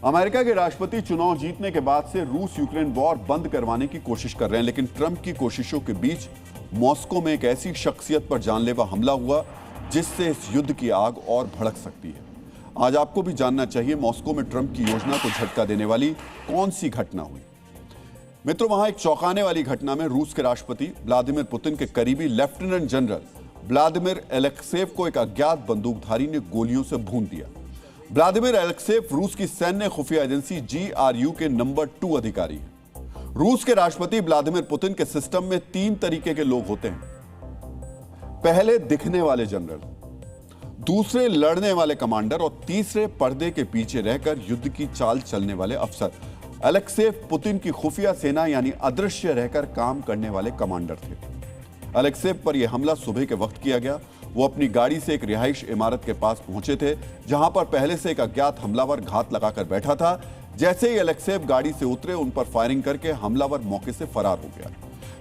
America के राष्ट्रपति चुनाव जीतने के बाद से रूस यूक्रेन वॉर बंद करवाने की कोशिश कर रहे हैं, लेकिन ट्रंप की कोशिशों के बीच मॉस्को में एक ऐसी शख्सियत पर जानलेवा हमला हुआ जिससे इस युद्ध की आग और भड़क सकती है। आज आपको भी जानना चाहिए मॉस्को में ट्रंप की योजना को झटका देने वाली कौन सी घटना हुई। मित्रों, वहां एक चौंकाने वाली घटना में रूस के राष्ट्रपति व्लादिमीर पुतिन के करीबी लेफ्टिनेंट जनरल व्लादिमीर एलेक्सेव को एक अज्ञात बंदूकधारी ने गोलियों से भून दिया। व्लादिमीर एलेक्सेव रूस की सैन्य खुफिया एजेंसी GRU के नंबर 2 अधिकारी हैं। रूस के राष्ट्रपति व्लादिमीर पुतिन के सिस्टम में 3 तरीके के लोग होते हैं। पहले दिखने वाले जनरल, दूसरे लड़ने वाले कमांडर और तीसरे पर्दे के पीछे रहकर युद्ध की चाल चलने वाले अफसर। एलेक्सेव पुतिन की खुफिया सेना यानी अदृश्य रहकर काम करने वाले कमांडर थे। एलेक्सेव पर यह हमला सुबह के वक्त किया गया। वो अपनी गाड़ी से एक रिहाइश इमारत के पास पहुंचे थे, जहां पर पहले से एक अज्ञात हमलावर घात लगाकर बैठा था। जैसे ही एलेक्सेव गाड़ी से उतरे, उन पर फायरिंग करके हमलावर मौके से फरार हो गया।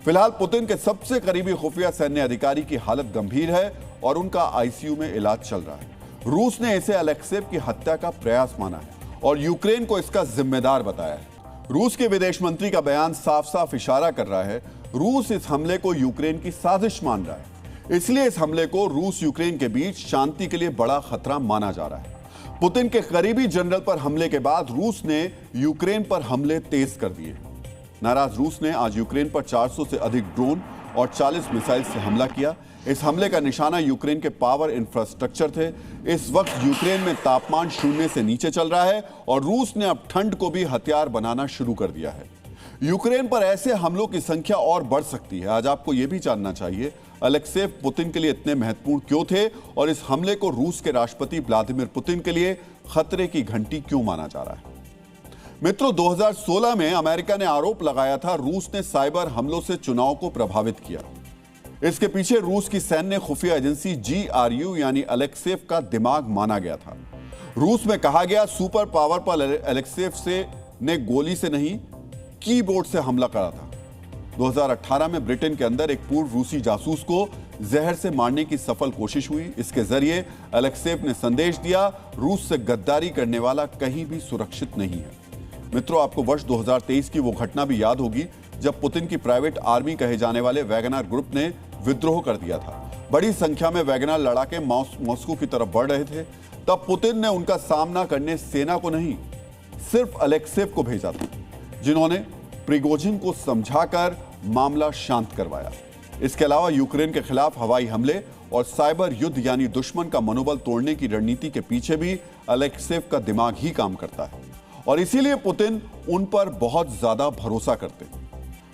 फिलहाल पुतिन के सबसे करीबी खुफिया सैन्य अधिकारी की हालत गंभीर है और उनका ICU में इलाज चल रहा है। रूस ने इसे एलेक्सेव की हत्या का प्रयास माना है और यूक्रेन को इसका जिम्मेदार बताया है। रूस के विदेश मंत्री का बयान साफ साफ इशारा कर रहा है रूस इस हमले को यूक्रेन की साजिश मान रहा है, इसलिए इस हमले को रूस यूक्रेन के बीच शांति के लिए बड़ा खतरा माना जा रहा है। पुतिन के करीबी जनरल पर हमले के बाद रूस ने यूक्रेन पर हमले तेज कर दिए। नाराज रूस ने आज यूक्रेन पर 400 से अधिक ड्रोन और 40 मिसाइल से हमला किया। इस हमले का निशाना यूक्रेन के पावर इंफ्रास्ट्रक्चर थे। इस वक्त यूक्रेन में तापमान 0 से नीचे चल रहा है और रूस ने अब ठंड को भी हथियार बनाना शुरू कर दिया है। यूक्रेन पर ऐसे हमलों की संख्या और बढ़ सकती है। आज आपको यह भी जानना चाहिए एलेक्सेव पुतिन के लिए इतने महत्वपूर्ण क्यों थे और इस हमले को रूस के राष्ट्रपति व्लादिमीर पुतिन के लिए खतरे की घंटी क्यों माना जा रहा है। मित्रों, 2016 में अमेरिका ने आरोप लगाया था रूस ने साइबर हमलों से चुनाव को प्रभावित किया। इसके पीछे रूस की सैन्य खुफिया एजेंसी GRU यानी एलेक्सेव का दिमाग माना गया था। रूस में कहा गया सुपर पावर पर एलेक्सेव ने गोली से नहीं, कीबोर्ड से हमला करा था। 2018 में ब्रिटेन के अंदर एक पूर्व रूसी जासूस को जहर से मारने की सफल कोशिश हुई। इसके जरिए एलेक्सेव ने संदेश दिया रूस से गद्दारी करने वाला कहीं भी सुरक्षित नहीं है। मित्रों, आपको वर्ष 2023 की वो घटना भी याद होगी जब पुतिन की प्राइवेट आर्मी कहे जाने वाले वैगनर ग्रुप ने विद्रोह कर दिया था। बड़ी संख्या में वैगनर लड़ाके मॉस्को की तरफ बढ़ रहे थे। तब पुतिन ने उनका सामना करने सेना को नहीं, सिर्फ एलेक्सेव को भेजा था, जिन्होंने प्रिगोजिन को समझाकर मामला शांत करवाया। इसके अलावा यूक्रेन के खिलाफ हवाई हमले और साइबर युद्ध यानी दुश्मन का मनोबल तोड़ने की रणनीति के पीछे भी एलेक्सेव का दिमाग ही काम करता है और इसीलिए पुतिन उन पर बहुत ज्यादा भरोसा करते हैं।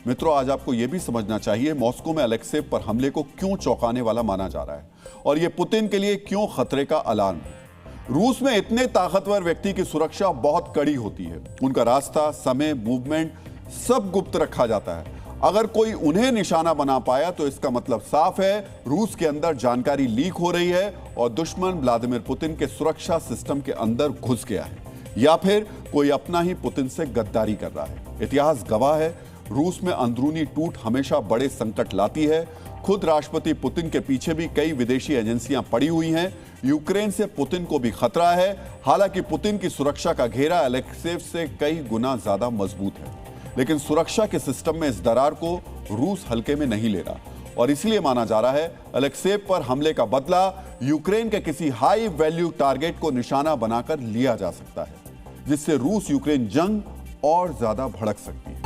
मित्रों, आज आपको यह भी समझना चाहिए मॉस्को में एलेक्सेव पर हमले को क्यों चौंकाने वाला माना जा रहा है और यह पुतिन के लिए क्यों खतरे का अलार्म है। रूस में इतने ताकतवर व्यक्ति की सुरक्षा बहुत कड़ी होती है। उनका रास्ता, समय, मूवमेंट सब गुप्त रखा जाता है। अगर कोई उन्हें निशाना बना पाया तो इसका मतलब साफ है रूस के अंदर जानकारी लीक हो रही है और दुश्मन व्लादिमीर पुतिन के सुरक्षा सिस्टम के अंदर घुस गया है या फिर कोई अपना ही पुतिन से गद्दारी कर रहा है। इतिहास गवाह है रूस में अंदरूनी टूट हमेशा बड़े संकट लाती है। खुद राष्ट्रपति पुतिन के पीछे भी कई विदेशी एजेंसियां पड़ी हुई हैं। यूक्रेन से पुतिन को भी खतरा है। हालांकि पुतिन की सुरक्षा का घेरा एलेक्सेव से कई गुना ज्यादा मजबूत है, लेकिन सुरक्षा के सिस्टम में इस दरार को रूस हल्के में नहीं ले रहा और इसलिए माना जा रहा है एलेक्सेव पर हमले का बदला यूक्रेन के किसी हाई वैल्यू टारगेट को निशाना बनाकर लिया जा सकता है, जिससे रूस यूक्रेन जंग और ज्यादा भड़क सकती है।